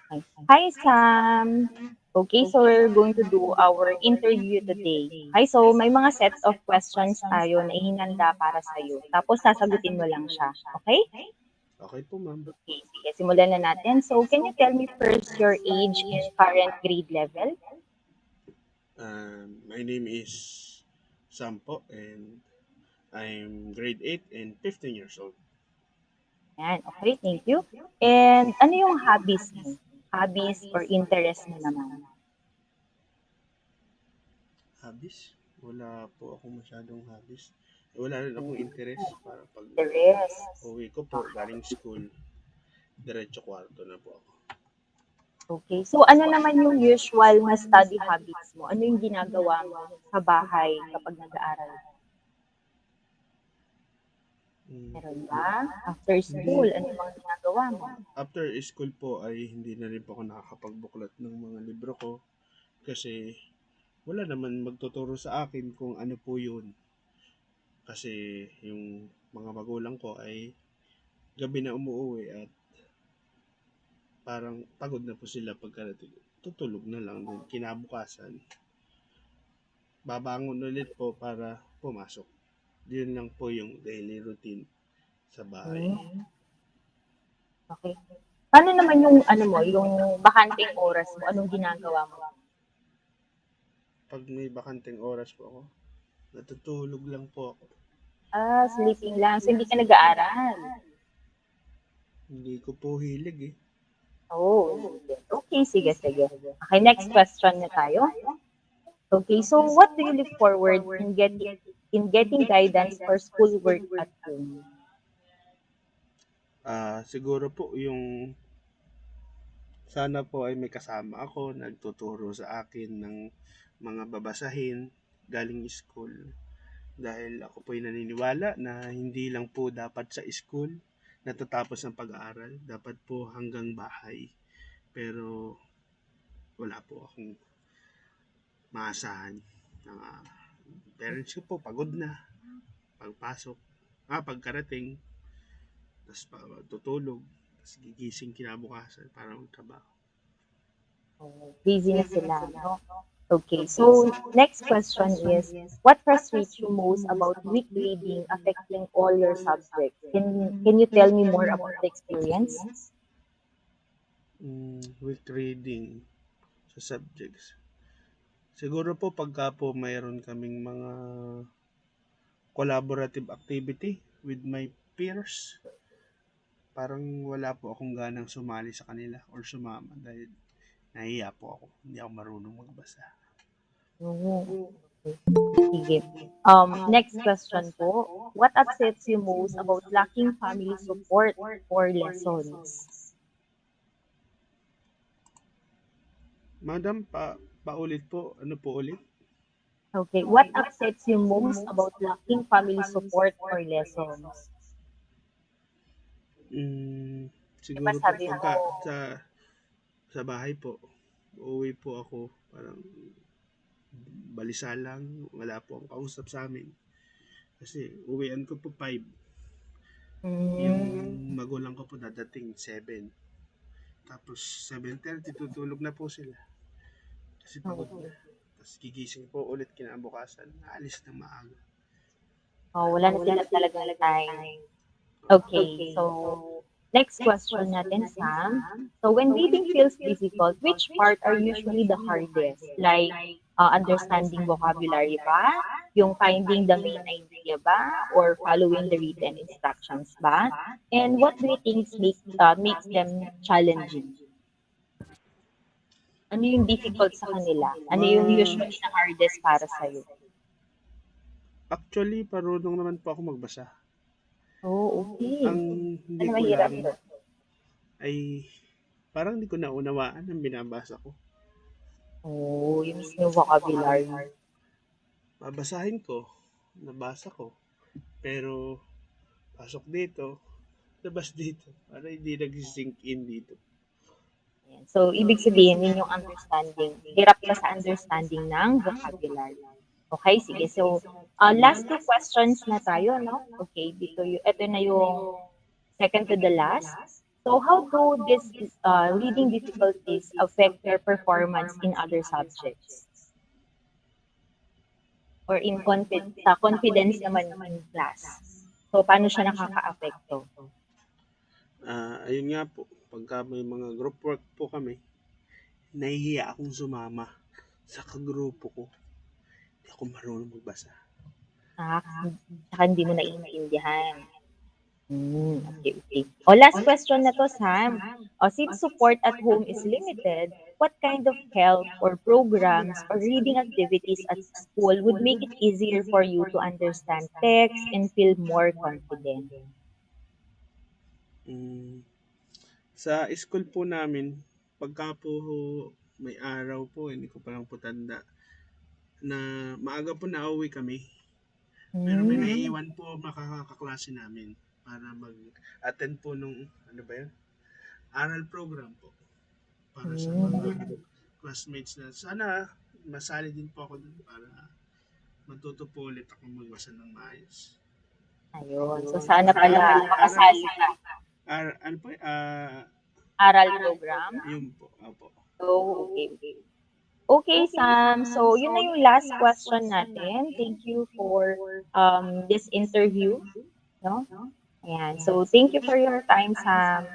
Hi, Hi, Sam. Okay, so we're going to do our interview today. Hi, so may mga set of questions tayo na ihinanda para sa'yo. Tapos sasagutin mo lang siya. Okay? Okay po, ma'am. Okay, sige, simulan na natin. So, can you tell me first your age and current grade level? My name is Sampo and I'm grade 8 and 15 years old. Yan, okay, thank you. And ano yung hobbies mo? Hobbies or interest mo naman? Hobbies? Wala po ako masyadong hobbies. Wala rin akong interest para pag Interest. uwi ko po galing school, diretso kwarto na po ako. Okay. So, ano naman yung usual na study habits mo? Ano yung ginagawa mo sa bahay kapag nag-aaral? Mm, Meron ba? After school, Hindi, ano yung mga ginagawa mo? after school po ay hindi na rin po ako nakakapagbuklat ng mga libro ko kasi wala naman magtuturo sa akin kung ano po yun. Kasi yung mga magulang ko ay gabi na umuuwi at parang pagod na po sila pagkarating. Tutulog na lang din. Kinabukasan, babangon ulit po para pumasok. Yun lang po yung daily routine sa bahay. Hmm, okay. Paano naman yung ano mo, yung bakanting oras mo? Anong ginagawa mo? Pag may bakanteng oras po ako, natutulog lang po ako. Sleeping lang. So, hindi ka nag-aaral. Hindi ko po hilig eh. Oh, hindi din. Okay, sige, sige. Okay, next question na tayo. Okay, so what do you look forward in getting guidance for schoolwork at home? Siguro po yung sana po ay may kasama ako, nagtuturo sa akin ng mga babasahin galing school. Dahil ako po ay naniniwala na hindi lang po dapat sa school natatapos ang pag-aaral, dapat po hanggang bahay. Pero wala po akong maasahan. Ang parents ko po pagod na pagpasok, pagkarating, tapos tutulog, tapos gigising kinabukasan para magtrabaho. Oh, busy na sila, no? Okay, so next question is, what frustrates you most about weak reading affecting all your subjects? Can you tell me more about the experience? With reading sa subjects. Siguro po pagka po mayroon kaming mga collaborative activity with my peers, parang wala po akong ganang sumali sa kanila or sumama dahil nahiya po ako. Hindi ako marunong magbasa. Oh, okay. Sige. Next question po. What upsets you most about lacking family support for lessons? Madam, paulit po. Ano po ulit? Okay, what upsets you most about lacking family support for lessons? Mm, Di ba siguro po sabi mo, pagka sa bahay po, uuwi po ako, parang balisa lang, wala po ang kausap sa amin. Kasi uwian ko po 5. Yung mm, magulang ko po dadating 7. Tapos 7:30 tutulog na po sila kasi pagod na. okay. Tapos gigising po ulit kinabukasan, alis na maaga. Oh, wala na sila talagang time. Opo. Okay, so next question natin, Sam. So when reading feels difficult, which part are usually the hardest? Like understanding vocabulary ba? Yung finding the main idea ba? Or following the written instructions ba? And what do you think makes them challenging? Ano yung difficult sa kanila? Ano yung Ma usually na hardest para sa'yo? Actually, parunong naman po ako magbasa. Oh, okay. Ang hindi Ano ko mahirap lang doon? ay parang hindi ko naunawaan ang binabasa ko. Oh, yung mismo vocabulary. Babasahin ko, nabasa ko, pero pasok dito, labas dito. Para hindi nag-sink in dito. Ayan. So, ibig sabihin, yun yung understanding. Hirap ka sa understanding ng vocabulary. Okay, sige. So, last two questions na tayo, no? Okay, ito na yung second to the last. So how do these reading difficulties affect their performance in other subjects or in sa confidence naman in class? So paano siya nakakaapekto? Ayun nga po, pagka may mga group work po kami, nahihiya akong sumama sa kagrupo ko. Hindi ako marunong magbasa. Saka hindi mo naiintindihan. Okay, okay. O, last question na to, Sam. O, since support at home is limited, what kind of help or programs or reading activities at school would make it easier for you to understand text and feel more confident? Mm, sa school po namin, pagka po may araw po, hindi ko pa lang po tanda, na maaga po nauwi kami. Pero may naiiwan po makakaklase namin para mag-attend po nung, ano ba yun? Aral program po. Para sa mga classmates na sana masali din po ako dun para matuto po ulit ako magbasa ng maayos. Ayun. So, sana pala makasali ka. Ano po? Aral program. Yun po. Opo. So, okay, okay. Okay, Sam. So, yun na yung last question natin. Thank you for this interview. No? Ayan. So, thank you for your time, Sam.